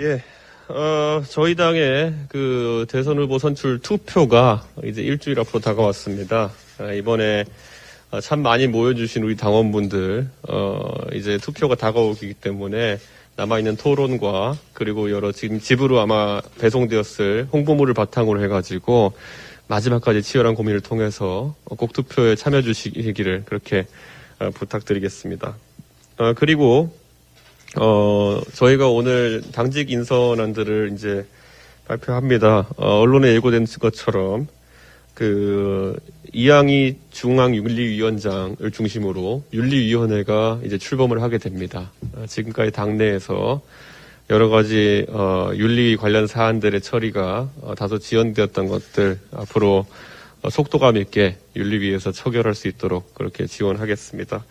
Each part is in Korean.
예, 저희 당의 그 대선 후보 선출 투표가 이제 일주일 앞으로 다가왔습니다. 이번에 참 많이 모여주신 우리 당원분들, 이제 투표가 다가오기 때문에 남아있는 토론과 그리고 여러 지금 집으로 아마 배송되었을 홍보물을 바탕으로 해가지고 마지막까지 치열한 고민을 통해서 꼭 투표에 참여해 주시기를 그렇게 부탁드리겠습니다. 그리고 저희가 오늘 당직 인선안들을 이제 발표합니다. 언론에 예고된 것처럼 이양희 중앙윤리위원장을 중심으로 윤리위원회가 이제 출범을 하게 됩니다. 지금까지 당내에서 여러 가지 윤리 관련 사안들의 처리가 다소 지연되었던 것들 앞으로 속도감 있게 윤리위에서 처결할 수 있도록 그렇게 지원하겠습니다.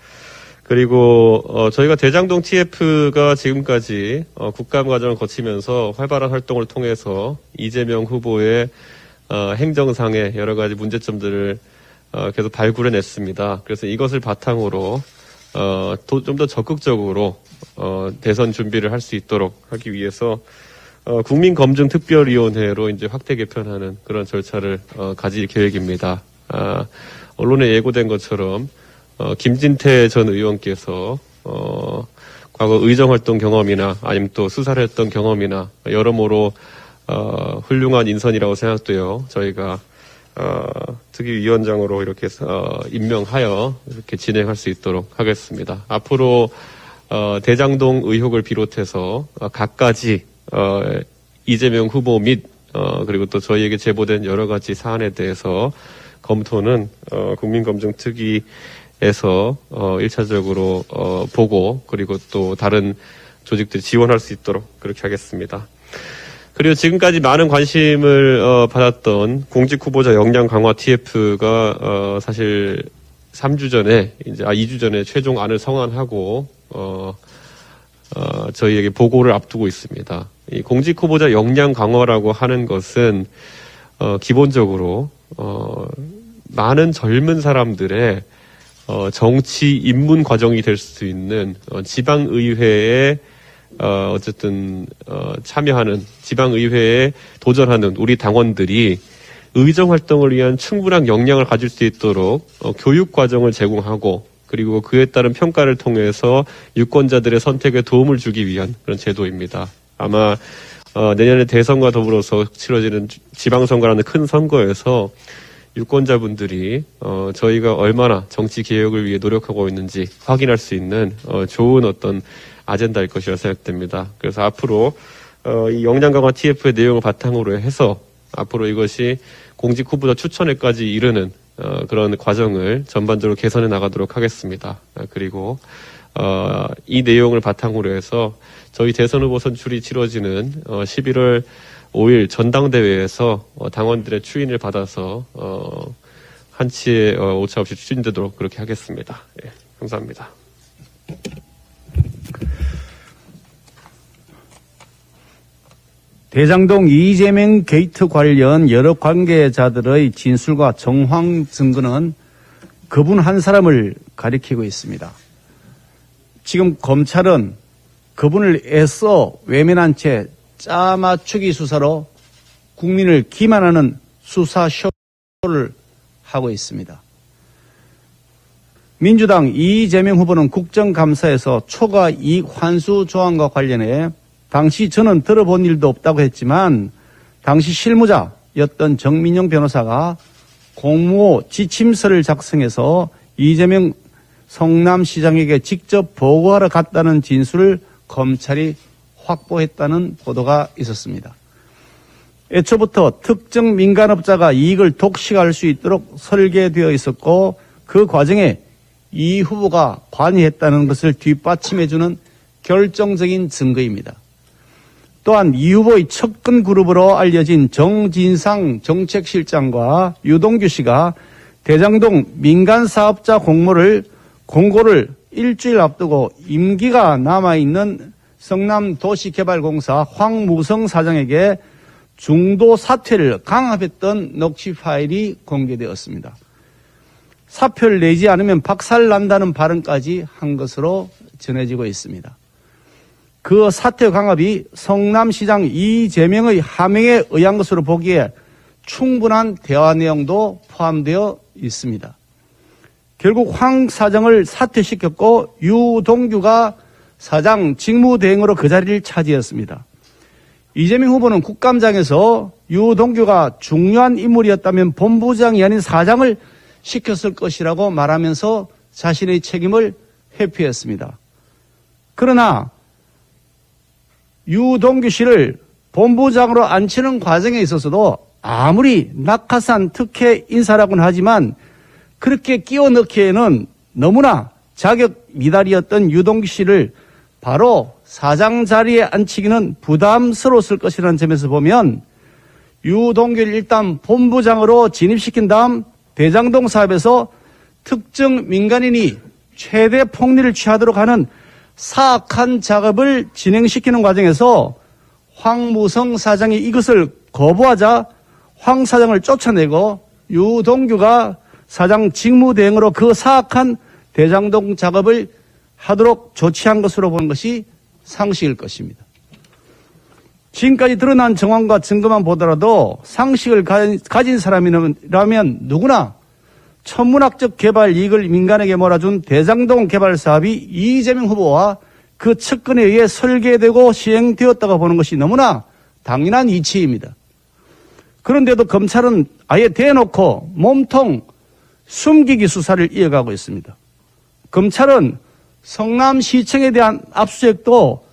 그리고 저희가 대장동 TF가 지금까지 국감 과정을 거치면서 활발한 활동을 통해서 이재명 후보의 행정상의 여러 가지 문제점들을 계속 발굴해냈습니다. 그래서 이것을 바탕으로 좀 더 적극적으로 대선 준비를 할 수 있도록 하기 위해서 국민검증특별위원회로 이제 확대 개편하는 그런 절차를 가질 계획입니다. 언론에 예고된 것처럼 김진태 전 의원께서 과거 의정활동 경험이나 아니면 또 수사를 했던 경험이나 여러모로 훌륭한 인선이라고 생각돼요. 저희가 특위위원장으로 이렇게 임명하여 이렇게 진행할 수 있도록 하겠습니다. 앞으로 대장동 의혹을 비롯해서 각가지 이재명 후보 및 그리고 또 저희에게 제보된 여러 가지 사안에 대해서 검토는 국민검증특위 에서 1차적으로 보고 그리고 또 다른 조직들이 지원할 수 있도록 그렇게 하겠습니다. 그리고 지금까지 많은 관심을 받았던 공직 후보자 역량 강화 TF가 사실 2주 전에 최종안을 성안하고 저희에게 보고를 앞두고 있습니다. 이 공직 후보자 역량 강화라고 하는 것은 기본적으로 많은 젊은 사람들의 정치 입문 과정이 될 수 있는 지방의회에 어쨌든 참여하는 지방의회에 도전하는 우리 당원들이 의정 활동을 위한 충분한 역량을 가질 수 있도록 교육 과정을 제공하고 그리고 그에 따른 평가를 통해서 유권자들의 선택에 도움을 주기 위한 그런 제도입니다. 아마 내년에 대선과 더불어서 치러지는 지방선거라는 큰 선거에서 유권자분들이 저희가 얼마나 정치 개혁을 위해 노력하고 있는지 확인할 수 있는 좋은 어떤 아젠다일 것이라 생각됩니다. 그래서 앞으로 이 역량 강화 TF의 내용을 바탕으로 해서 앞으로 이것이 공직 후보자 추천회까지 이르는 그런 과정을 전반적으로 개선해 나가도록 하겠습니다. 그리고 이 내용을 바탕으로 해서 저희 대선 후보 선출이 치러지는 11월 5일 전당대회에서 당원들의 추인을 받아서 한치의 오차 없이 추진되도록 그렇게 하겠습니다. 예, 감사합니다. 대장동 이재명 게이트 관련 여러 관계자들의 진술과 정황 증거는 그분 한 사람을 가리키고 있습니다. 지금 검찰은 그분을 애써 외면한 채 짜맞추기 수사로 국민을 기만하는 수사쇼를 하고 있습니다. 민주당 이재명 후보는 국정감사에서 초과 이익 환수 조항과 관련해 당시 저는 들어본 일도 없다고 했지만 당시 실무자였던 정민영 변호사가 공모 지침서를 작성해서 이재명 성남시장에게 직접 보고하러 갔다는 진술을 검찰이 확보했다는 보도가 있었습니다. 애초부터 특정 민간업자가 이익을 독식할 수 있도록 설계되어 있었고 그 과정에 이 후보가 관여했다는 것을 뒷받침해주는 결정적인 증거입니다. 또한 이 후보의 측근 그룹으로 알려진 정진상 정책실장과 유동규 씨가 대장동 민간사업자 공고를 일주일 앞두고 임기가 남아있는 성남도시개발공사 황무성 사장에게 중도 사퇴를 강압했던 녹취 파일이 공개되었습니다. 사표를 내지 않으면 박살난다는 발언까지 한 것으로 전해지고 있습니다. 그 사퇴 강압이 성남시장 이재명의 하명에 의한 것으로 보기에 충분한 대화 내용도 포함되어 있습니다. 결국 황 사장을 사퇴시켰고 유동규가 사장 직무대행으로 그 자리를 차지했습니다. 이재명 후보는 국감장에서 유동규가 중요한 인물이었다면 본부장이 아닌 사장을 시켰을 것이라고 말하면서 자신의 책임을 회피했습니다. 그러나 유동규 씨를 본부장으로 앉히는 과정에 있어서도 아무리 낙하산 특혜 인사라고는 하지만 그렇게 끼워 넣기에는 너무나 자격 미달이었던 유동규 씨를 바로 사장 자리에 앉히기는 부담스러웠을 것이라는 점에서 보면 유동규를 일단 본부장으로 진입시킨 다음 대장동 사업에서 특정 민간인이 최대 폭리를 취하도록 하는 사악한 작업을 진행시키는 과정에서 황무성 사장이 이것을 거부하자 황 사장을 쫓아내고 유동규가 사장 직무대행으로 그 사악한 대장동 작업을 하도록 조치한 것으로 보는 것이 상식일 것입니다. 지금까지 드러난 정황과 증거만 보더라도 상식을 가진 사람이라면 누구나 천문학적 개발 이익을 민간에게 몰아준 대장동 개발 사업이 이재명 후보와 그 측근에 의해 설계되고 시행되었다고 보는 것이 너무나 당연한 이치입니다. 그런데도 검찰은 아예 대놓고 몸통 숨기기 수사를 이어가고 있습니다. 검찰은 성남시청에 대한 압수수색도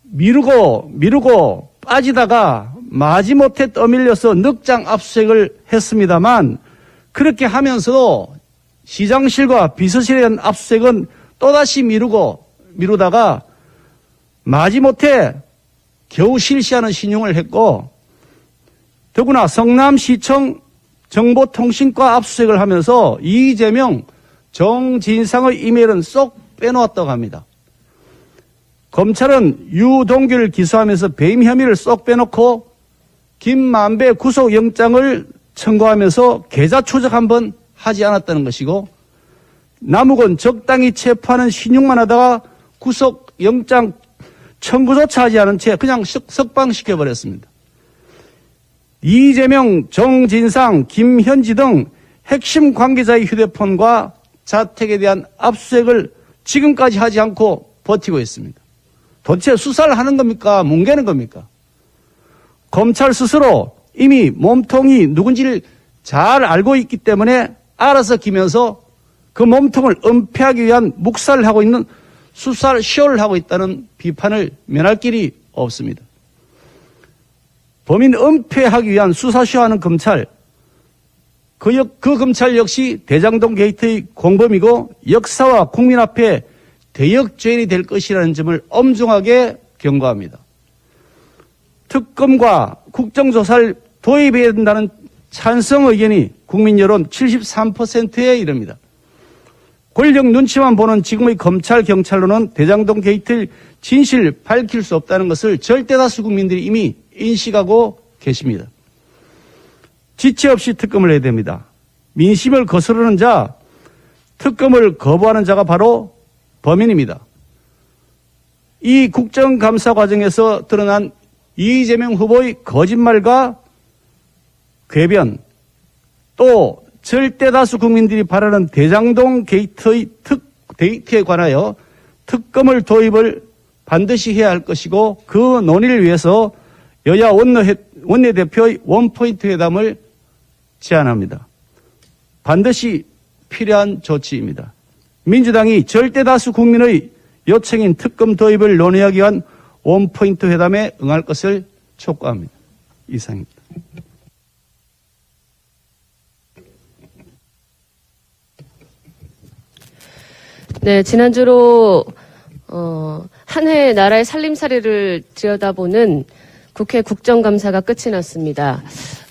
미루고 빠지다가 마지못해 떠밀려서 늑장 압수수색을 했습니다만 그렇게 하면서도 시장실과 비서실에 대한 압수수색은 또다시 미루다가 마지못해 겨우 실시하는 신용을 했고 더구나 성남시청 정보통신과 압수수색을 하면서 이재명, 정진상의 이메일은 쏙 빼놓았다고 합니다. 검찰은 유동규를 기소하면서 배임 혐의를 쏙 빼놓고 김만배 구속영장을 청구하면서 계좌 추적 한번 하지 않았다는 것이고 남욱은 적당히 체포하는 신용만 하다가 구속영장 청구조차 하지 않은 채 그냥 석방시켜버렸습니다. 이재명, 정진상, 김현지 등 핵심 관계자의 휴대폰과 자택에 대한 압수수색을 지금까지 하지 않고 버티고 있습니다. 도대체 수사를 하는 겁니까? 뭉개는 겁니까? 검찰 스스로 이미 몸통이 누군지를 잘 알고 있기 때문에 알아서 기면서 그 몸통을 은폐하기 위한 묵살을 하고 있는 수사 쇼를 하고 있다는 비판을 면할 길이 없습니다. 범인 은폐하기 위한 수사쇼하는 검찰, 그 검찰 역시 대장동 게이트의 공범이고 역사와 국민 앞에 대역죄인이 될 것이라는 점을 엄중하게 경고합니다. 특검과 국정조사를 도입해야 된다는 찬성 의견이 국민 여론 73%에 이릅니다. 권력 눈치만 보는 지금의 검찰, 경찰로는 대장동 게이트의 진실을 밝힐 수 없다는 것을 절대다수 국민들이 이미 인식하고 계십니다. 지체 없이 특검을 해야 됩니다. 민심을 거스르는 자, 특검을 거부하는 자가 바로 범인입니다. 이 국정감사 과정에서 드러난 이재명 후보의 거짓말과 궤변, 또 절대다수 국민들이 바라는 대장동 게이트에 관하여 특검을 도입을 반드시 해야 할 것이고 그 논의를 위해서 여야 원내대표의 원포인트 회담을 제안합니다. 반드시 필요한 조치입니다. 민주당이 절대다수 국민의 요청인 특검 도입을 논의하기 위한 원포인트 회담에 응할 것을 촉구합니다. 이상입니다. 네, 지난주로 한 해 나라의 살림살이를 들여다보는 국회 국정감사가 끝이 났습니다.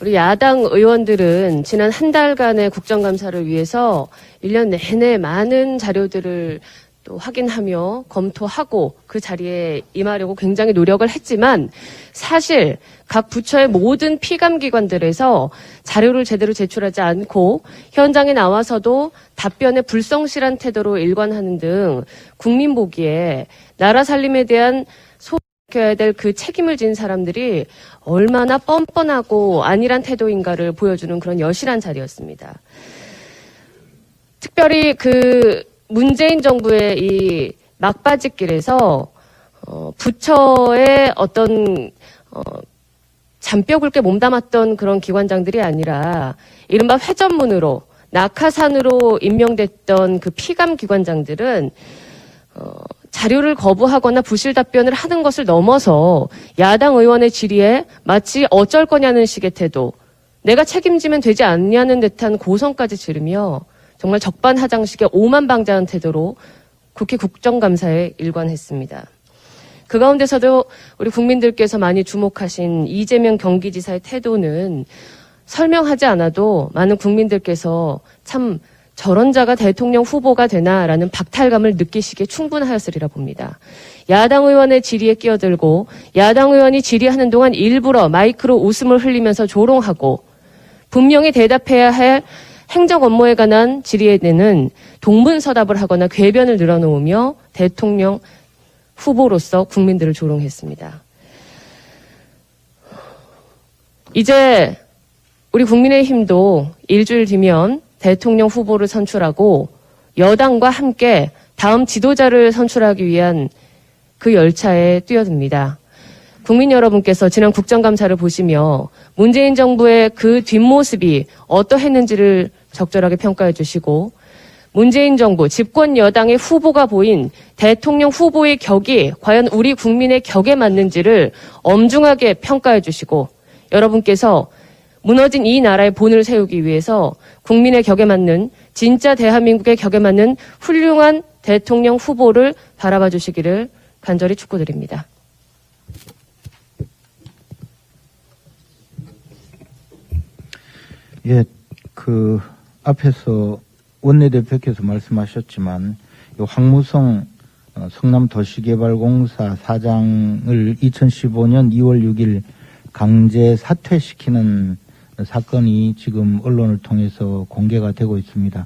우리 야당 의원들은 지난 한 달간의 국정감사를 위해서 1년 내내 많은 자료들을 또 확인하며 검토하고 그 자리에 임하려고 굉장히 노력을 했지만 사실 각 부처의 모든 피감기관들에서 자료를 제대로 제출하지 않고 현장에 나와서도 답변에 불성실한 태도로 일관하는 등 국민 보기에 나라 살림에 대한 소해야 될 그 책임을 진 사람들이 얼마나 뻔뻔하고 안일한 태도인가를 보여주는 그런 여실한 자리였습니다. 특별히 문재인 정부의 이 막바지길에서 부처의 어떤 잔뼈 굵게 몸담았던 그런 기관장들이 아니라 이른바 회전문으로 낙하산으로 임명됐던 그 피감 기관장들은 자료를 거부하거나 부실 답변을 하는 것을 넘어서 야당 의원의 질의에 마치 어쩔 거냐는 식의 태도, 내가 책임지면 되지 않냐는 듯한 고성까지 지르며 정말 적반하장식의 오만방자한 태도로 국회 국정감사에 일관했습니다. 그 가운데서도 우리 국민들께서 많이 주목하신 이재명 경기지사의 태도는 설명하지 않아도 많은 국민들께서 참 저런 자가 대통령 후보가 되나라는 박탈감을 느끼시기에 충분하였으리라 봅니다. 야당 의원의 질의에 끼어들고 야당 의원이 질의하는 동안 일부러 마이크로 웃음을 흘리면서 조롱하고 분명히 대답해야 할 행정 업무에 관한 질의에는 동문서답을 하거나 궤변을 늘어놓으며 대통령 후보로서 국민들을 조롱했습니다. 이제 우리 국민의힘도 일주일 뒤면 대통령 후보를 선출하고 여당과 함께 다음 지도자를 선출하기 위한 그 열차에 뛰어듭니다. 국민 여러분께서 지난 국정감사를 보시며 문재인 정부의 그 뒷모습이 어떠했는지를 적절하게 평가해 주시고 문재인 정부 집권 여당의 후보가 보인 대통령 후보의 격이 과연 우리 국민의 격에 맞는지를 엄중하게 평가해 주시고 여러분께서 무너진 이 나라의 본을 세우기 위해서 국민의 격에 맞는 진짜 대한민국의 격에 맞는 훌륭한 대통령 후보를 바라봐 주시기를 간절히 축구드립니다. 예, 앞에서 원내대표께서 말씀하셨지만, 황무성 성남도시개발공사 사장을 2015년 2월 6일 강제 사퇴시키는 사건이 지금 언론을 통해서 공개가 되고 있습니다.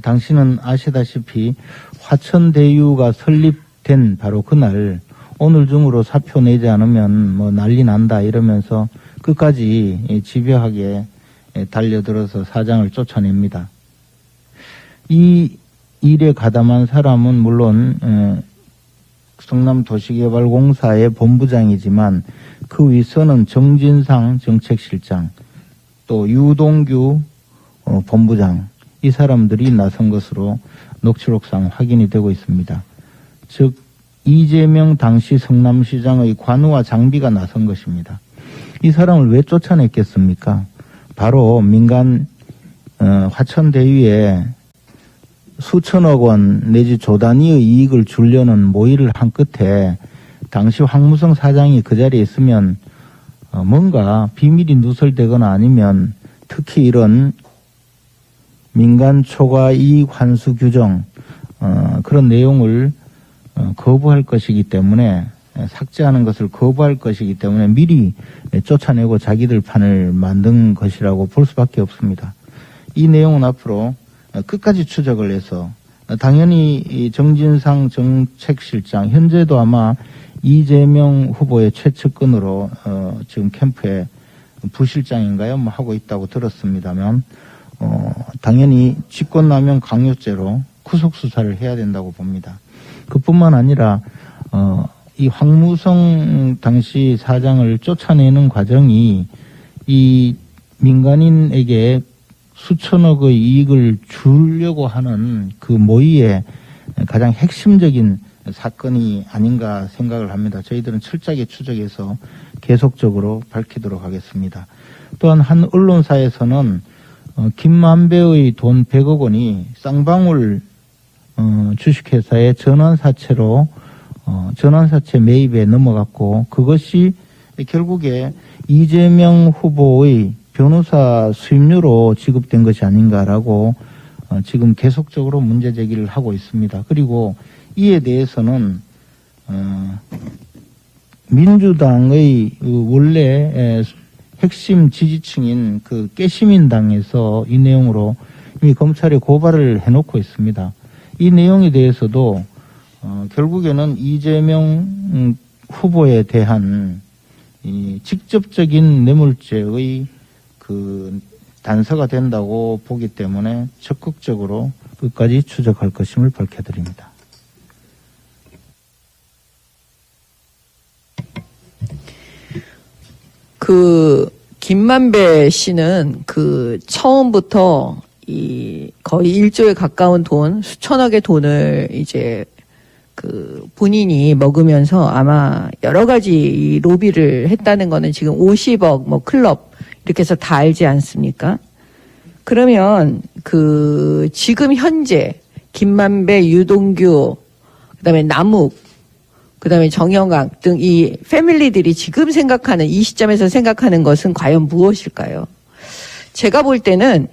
당신은 아시다시피 화천대유가 설립된 바로 그날 오늘 중으로 사표 내지 않으면 난리 난다 이러면서 끝까지 집요하게 달려들어서 사장을 쫓아냅니다. 이 일에 가담한 사람은 물론 성남도시개발공사의 본부장이지만 그 윗선은 정진상 정책실장 또 유동규 본부장 이 사람들이 나선 것으로 녹취록상 확인이 되고 있습니다. 즉 이재명 당시 성남시장의 관우와 장비가 나선 것입니다. 이 사람을 왜 쫓아냈겠습니까? 바로 민간 화천대유에 수천억 원 내지 조 단위의 이익을 주려는 모의를 한 끝에 당시 황무성 사장이 그 자리에 있으면 뭔가 비밀이 누설되거나 아니면 특히 이런 민간 초과 이익 환수 규정 그런 내용을 거부할 것이기 때문에 삭제하는 것을 거부할 것이기 때문에 미리 쫓아내고 자기들 판을 만든 것이라고 볼 수밖에 없습니다. 이 내용은 앞으로 끝까지 추적을 해서 당연히 이 정진상 정책실장 현재도 아마 이재명 후보의 최측근으로 지금 캠프에 부실장인가요? 하고 있다고 들었습니다만 당연히 직권남용 강요죄로 구속수사를 해야 된다고 봅니다. 그뿐만 아니라 이 황무성 당시 사장을 쫓아내는 과정이 이 민간인에게 수천억의 이익을 주려고 하는 그 모의의 가장 핵심적인 사건이 아닌가 생각을 합니다. 저희들은 철저하게 추적해서 계속적으로 밝히도록 하겠습니다. 또한 한 언론사에서는 김만배의 돈 100억 원이 쌍방울 주식회사의 전환사채로 전환사채 매입에 넘어갔고, 그것이 결국에 이재명 후보의 변호사 수임료로 지급된 것이 아닌가라고 지금 계속적으로 문제 제기를 하고 있습니다. 그리고 이에 대해서는 민주당의 원래 핵심 지지층인 그 깨시민당에서 이 내용으로 이미 검찰에 고발을 해놓고 있습니다. 이 내용에 대해서도 결국에는 이재명 후보에 대한 이 직접적인 뇌물죄의 그 단서가 된다고 보기 때문에 적극적으로 끝까지 추적할 것임을 밝혀드립니다. 김만배 씨는 처음부터 거의 1조에 가까운 돈, 수천억의 돈을 이제 본인이 먹으면서 아마 여러 가지 로비를 했다는 거는 지금 50억, 클럽, 이렇게 해서 다 알지 않습니까? 그러면 지금 현재 김만배, 유동규, 그다음에 남욱, 그다음에 정영학 등 이 패밀리들이 지금 생각하는, 이 시점에서 생각하는 것은 과연 무엇일까요? 제가 볼 때는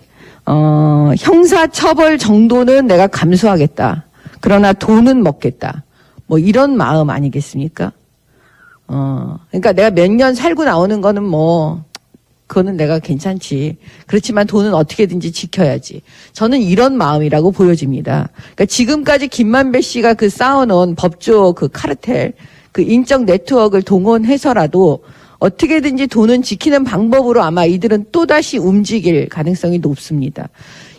형사처벌 정도는 내가 감수하겠다. 그러나 돈은 먹겠다. 이런 마음 아니겠습니까? 그러니까 내가 몇 년 살고 나오는 거는 그거는 내가 괜찮지. 그렇지만 돈은 어떻게든지 지켜야지. 저는 이런 마음이라고 보여집니다. 그러니까 지금까지 김만배 씨가 쌓아놓은 법조 카르텔, 인적 네트워크를 동원해서라도 어떻게든지 돈은 지키는 방법으로 아마 이들은 또다시 움직일 가능성이 높습니다.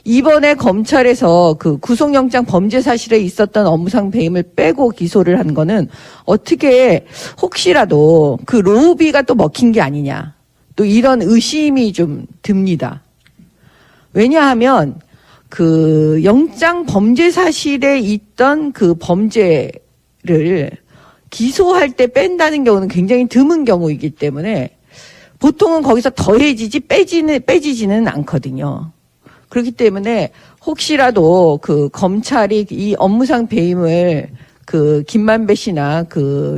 이번에 검찰에서 구속영장 범죄 사실에 있었던 업무상 배임을 빼고 기소를 한 거는 어떻게 혹시라도 로비가 또 먹힌 게 아니냐. 또 이런 의심이 좀 듭니다. 왜냐하면 영장 범죄 사실에 있던 범죄를 기소할 때 뺀다는 경우는 굉장히 드문 경우이기 때문에 보통은 거기서 더해지지 빼지지는 않거든요. 그렇기 때문에 혹시라도 검찰이 이 업무상 배임을 김만배 씨나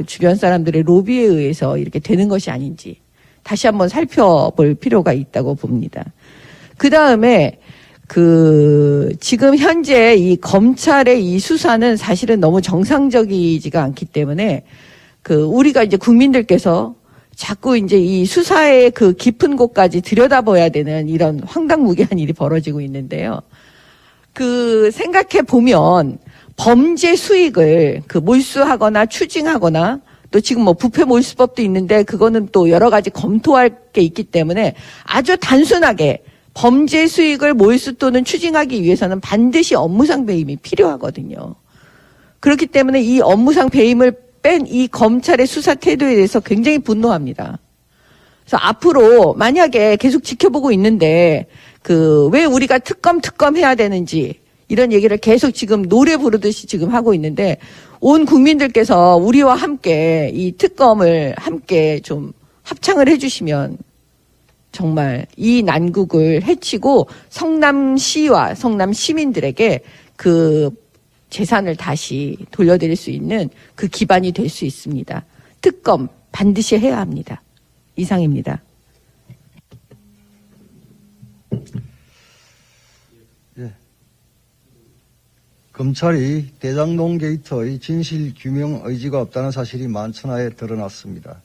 주변 사람들의 로비에 의해서 이렇게 되는 것이 아닌지 다시 한번 살펴볼 필요가 있다고 봅니다. 그 다음에 지금 현재 이 검찰의 이 수사는 사실은 너무 정상적이지가 않기 때문에 우리가 이제 국민들께서 자꾸 이제 이 수사의 깊은 곳까지 들여다봐야 되는 이런 황당무계한 일이 벌어지고 있는데요. 생각해 보면 범죄 수익을 몰수하거나 추징하거나 또 지금 부패 몰수법도 있는데 그거는 또 여러 가지 검토할 게 있기 때문에 아주 단순하게 범죄 수익을 몰수 또는 추징하기 위해서는 반드시 업무상 배임이 필요하거든요. 그렇기 때문에 이 업무상 배임을 뺀 이 검찰의 수사 태도에 대해서 굉장히 분노합니다. 그래서 앞으로 만약에 계속 지켜보고 있는데 왜 우리가 특검 해야 되는지 이런 얘기를 계속 지금 노래 부르듯이 지금 하고 있는데 온 국민들께서 우리와 함께 이 특검을 함께 좀 합창을 해주시면 정말 이 난국을 해치고 성남시와 성남 시민들에게 재산을 다시 돌려드릴 수 있는 기반이 될 수 있습니다. 특검 반드시 해야 합니다. 이상입니다. 검찰이 대장동 게이트의 진실 규명 의지가 없다는 사실이 만천하에 드러났습니다.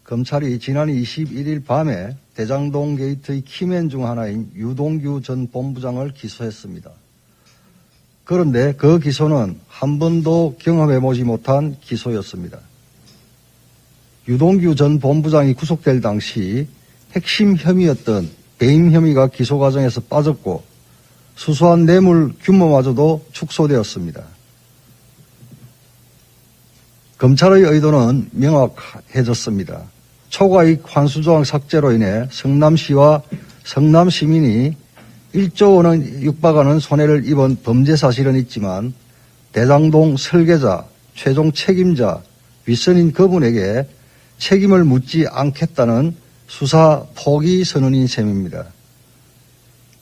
검찰이 지난 21일 밤에 대장동 게이트의 키맨 중 하나인 유동규 전 본부장을 기소했습니다. 그런데 그 기소는 한 번도 경험해보지 못한 기소였습니다. 유동규 전 본부장이 구속될 당시 핵심 혐의였던 배임 혐의가 기소 과정에서 빠졌고 수수한 뇌물 규모마저도 축소되었습니다. 검찰의 의도는 명확해졌습니다. 초과이익 환수조항 삭제로 인해 성남시와 성남시민이 1조 원에 육박하는 손해를 입은 범죄 사실은 있지만 대장동 설계자, 최종 책임자, 윗선인 그분에게 책임을 묻지 않겠다는 수사 포기 선언인 셈입니다.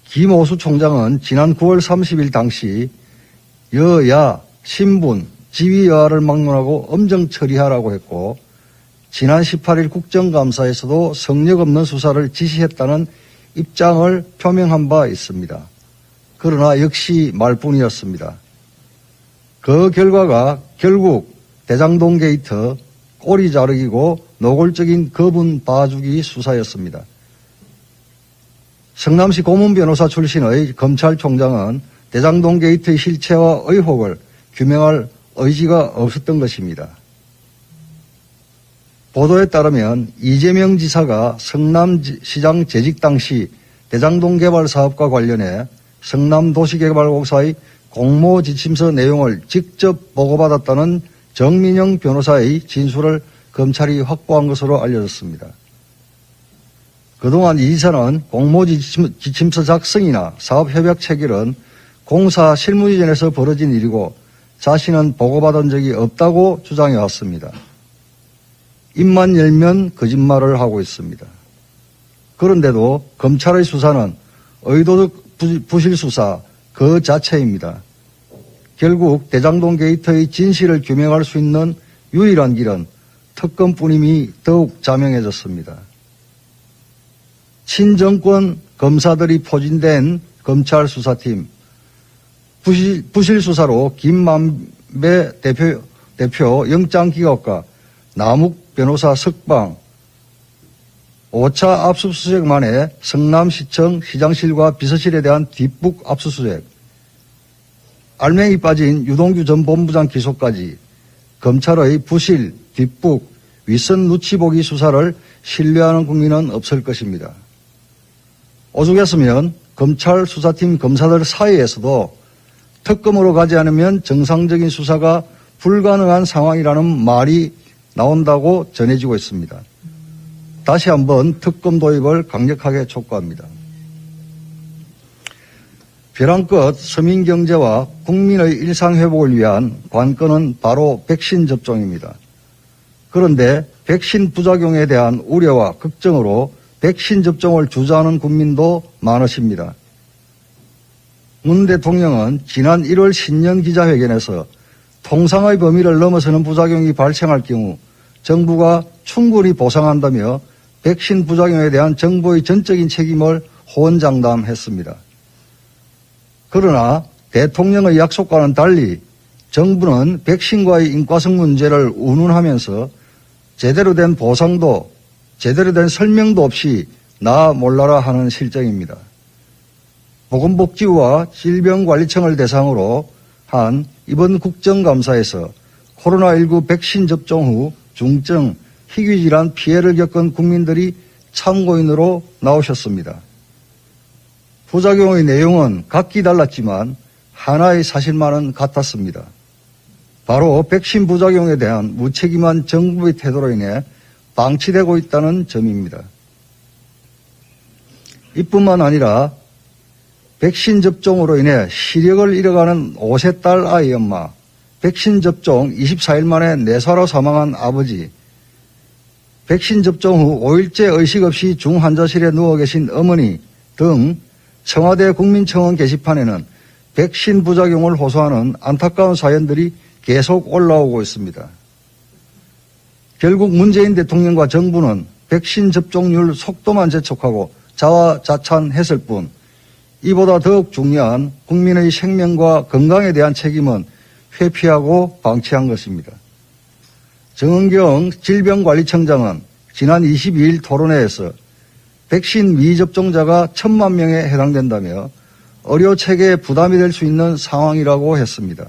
김오수 총장은 지난 9월 30일 당시 여야, 신분, 지위 여하를 막론하고 엄정 처리하라고 했고 지난 18일 국정감사에서도 성역 없는 수사를 지시했다는 입장을 표명한 바 있습니다. 그러나 역시 말뿐이었습니다. 그 결과가 결국 대장동 게이트, 꼬리 자르기고 노골적인 거분 봐주기 수사였습니다. 성남시 고문 변호사 출신의 검찰총장은 대장동 게이트의 실체와 의혹을 규명할 의지가 없었던 것입니다. 보도에 따르면 이재명 지사가 성남시장 재직 당시 대장동 개발 사업과 관련해 성남도시개발공사의 공모지침서 내용을 직접 보고받았다는 정민영 변호사의 진술을 검찰이 확보한 것으로 알려졌습니다. 그동안 이 지사는 공모지침서 작성이나 사업협약 체결은 공사 실무이전에서 벌어진 일이고 자신은 보고받은 적이 없다고 주장해왔습니다. 입만 열면 거짓말을 하고 있습니다. 그런데도 검찰의 수사는 의도적 부실 수사 그 자체입니다. 결국 대장동 게이트의 진실을 규명할 수 있는 유일한 길은 특검뿐임이 더욱 자명해졌습니다. 친정권 검사들이 포진된 검찰 수사팀, 부실 수사로 김만배 대표 영장 기각과 남욱 변호사 석방, 5차 압수수색 만에 성남시청 시장실과 비서실에 대한 뒷북 압수수색, 알맹이 빠진 유동규 전 본부장 기소까지 검찰의 부실, 뒷북, 윗선 눈치 보기 수사를 신뢰하는 국민은 없을 것입니다. 오죽했으면 검찰 수사팀 검사들 사이에서도 특검으로 가지 않으면 정상적인 수사가 불가능한 상황이라는 말이 나온다고 전해지고 있습니다. 다시 한번 특검 도입을 강력하게 촉구합니다. 벼랑 끝 서민 경제와 국민의 일상 회복을 위한 관건은 바로 백신 접종입니다. 그런데 백신 부작용에 대한 우려와 걱정으로 백신 접종을 주저하는 국민도 많으십니다. 문 대통령은 지난 1월 신년 기자회견에서 통상의 범위를 넘어서는 부작용이 발생할 경우 정부가 충분히 보상한다며 백신 부작용에 대한 정부의 전적인 책임을 호언장담했습니다. 그러나 대통령의 약속과는 달리 정부는 백신과의 인과성 문제를 운운하면서 제대로 된 보상도 제대로 된 설명도 없이 나 몰라라 하는 실정입니다. 보건복지부와 질병관리청을 대상으로 한 이번 국정감사에서 코로나19 백신 접종 후 중증, 희귀질환 피해를 겪은 국민들이 참고인으로 나오셨습니다. 부작용의 내용은 각기 달랐지만 하나의 사실만은 같았습니다. 바로 백신 부작용에 대한 무책임한 정부의 태도로 인해 방치되고 있다는 점입니다. 이뿐만 아니라 백신 접종으로 인해 시력을 잃어가는 5세 딸 아이 엄마, 백신 접종 24일 만에 내사로 사망한 아버지, 백신 접종 후 5일째 의식 없이 중환자실에 누워 계신 어머니 등 청와대 국민청원 게시판에는 백신 부작용을 호소하는 안타까운 사연들이 계속 올라오고 있습니다. 결국 문재인 대통령과 정부는 백신 접종률 속도만 재촉하고 자화자찬했을 뿐 이보다 더욱 중요한 국민의 생명과 건강에 대한 책임은 회피하고 방치한 것입니다. 정은경 질병관리청장은 지난 22일 토론회에서 백신 미접종자가 1,000만 명에 해당된다며 의료 체계에 부담이 될 수 있는 상황이라고 했습니다.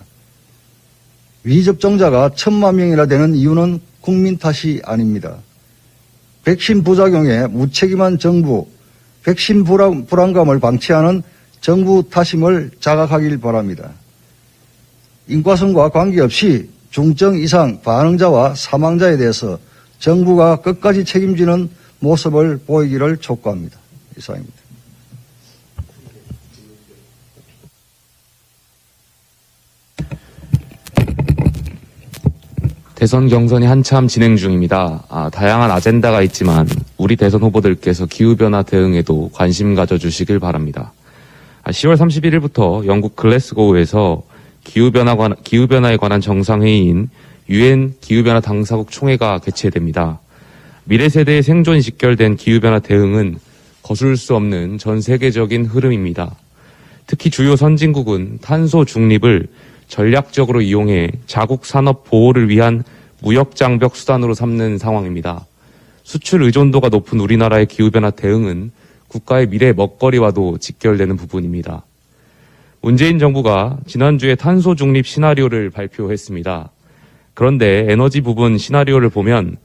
미접종자가 1,000만 명이나 되는 이유는 국민 탓이 아닙니다. 백신 부작용에 무책임한 정부, 백신 불안감을 방치하는 정부 탓임을 자각하길 바랍니다. 인과성과 관계없이 중증 이상 반응자와 사망자에 대해서 정부가 끝까지 책임지는 모습을 보이기를 촉구합니다. 이상입니다. 대선 경선이 한참 진행 중입니다. 다양한 아젠다가 있지만 우리 대선 후보들께서 기후변화 대응에도 관심 가져주시길 바랍니다. 10월 31일부터 영국 글래스고우에서 기후변화에 관한 정상회의인 UN 기후변화 당사국 총회가 개최됩니다. 미래 세대의 생존이 직결된 기후변화 대응은 거슬 수 없는 전 세계적인 흐름입니다. 특히 주요 선진국은 탄소 중립을 전략적으로 이용해 자국 산업 보호를 위한 무역 장벽 수단으로 삼는 상황입니다. 수출 의존도가 높은 우리나라의 기후변화 대응은 국가의 미래 먹거리와도 직결되는 부분입니다. 문재인 정부가 지난주에 탄소 중립 시나리오를 발표했습니다. 그런데 에너지 부분 시나리오를 보면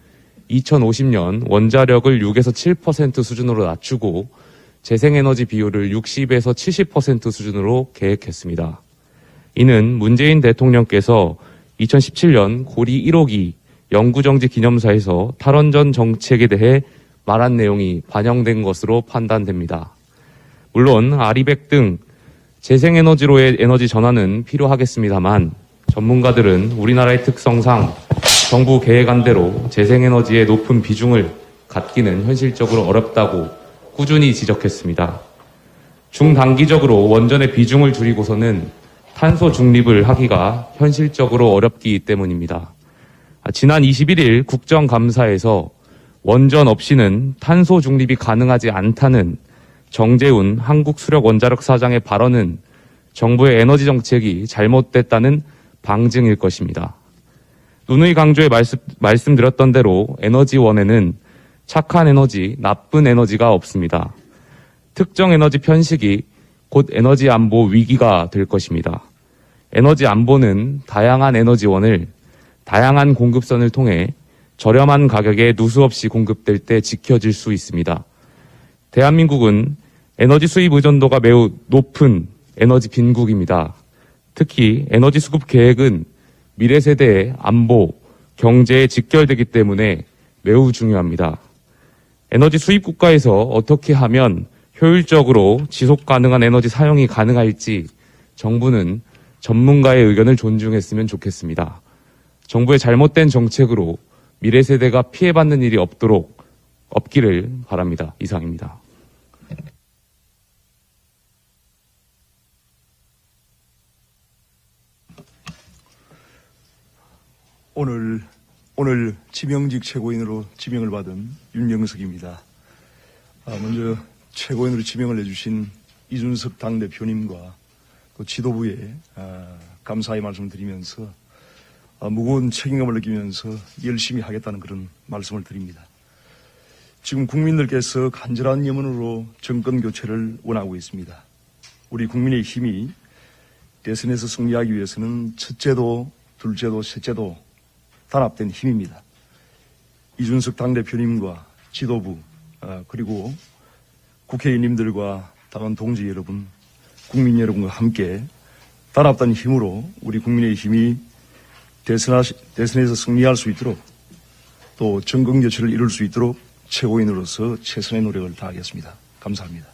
2050년 원자력을 6에서 7% 수준으로 낮추고 재생에너지 비율을 60에서 70% 수준으로 계획했습니다. 이는 문재인 대통령께서 2017년 고리 1호기 영구정지 기념사에서 탈원전 정책에 대해 말한 내용이 반영된 것으로 판단됩니다. 물론 아리백 등 재생에너지로의 에너지 전환은 필요하겠습니다만 전문가들은 우리나라의 특성상 정부 계획안 대로 재생에너지의 높은 비중을 갖기는 현실적으로 어렵다고 꾸준히 지적했습니다. 중단기적으로 원전의 비중을 줄이고서는 탄소 중립을 하기가 현실적으로 어렵기 때문입니다. 지난 21일 국정감사에서 원전 없이는 탄소 중립이 가능하지 않다는 정재훈 한국수력원자력 사장의 발언은 정부의 에너지 정책이 잘못됐다는 방증일 것입니다. 누누이 강조해 말씀드렸던 대로 에너지원에는 착한 에너지, 나쁜 에너지가 없습니다. 특정 에너지 편식이 곧 에너지 안보 위기가 될 것입니다. 에너지 안보는 다양한 에너지원을 다양한 공급선을 통해 저렴한 가격에 누수 없이 공급될 때 지켜질 수 있습니다. 대한민국은 에너지 수입 의존도가 매우 높은 에너지 빈국입니다. 특히 에너지 수급 계획은 미래 세대의 안보, 경제에 직결되기 때문에 매우 중요합니다. 에너지 수입 국가에서 어떻게 하면 효율적으로 지속 가능한 에너지 사용이 가능할지 정부는 전문가의 의견을 존중했으면 좋겠습니다. 정부의 잘못된 정책으로 미래 세대가 피해받는 일이 없기를 바랍니다. 이상입니다. 오늘 지명직 최고인으로 지명을 받은 윤영석입니다. 먼저 최고인으로 지명을 해주신 이준석 당대표님과 또 지도부에 감사의 말씀을 드리면서 무거운 책임감을 느끼면서 열심히 하겠다는 그런 말씀을 드립니다. 지금 국민들께서 간절한 염원으로 정권 교체를 원하고 있습니다. 우리 국민의 힘이 대선에서 승리하기 위해서는 첫째도 둘째도 셋째도 단합된 힘입니다. 이준석 당대표님과 지도부 그리고 국회의원님들과 당원 동지 여러분, 국민 여러분과 함께 단합된 힘으로 우리 국민의 힘이 대선에서 승리할 수 있도록 또 정권 교체를 이룰 수 있도록 최고인으로서 최선의 노력을 다하겠습니다. 감사합니다.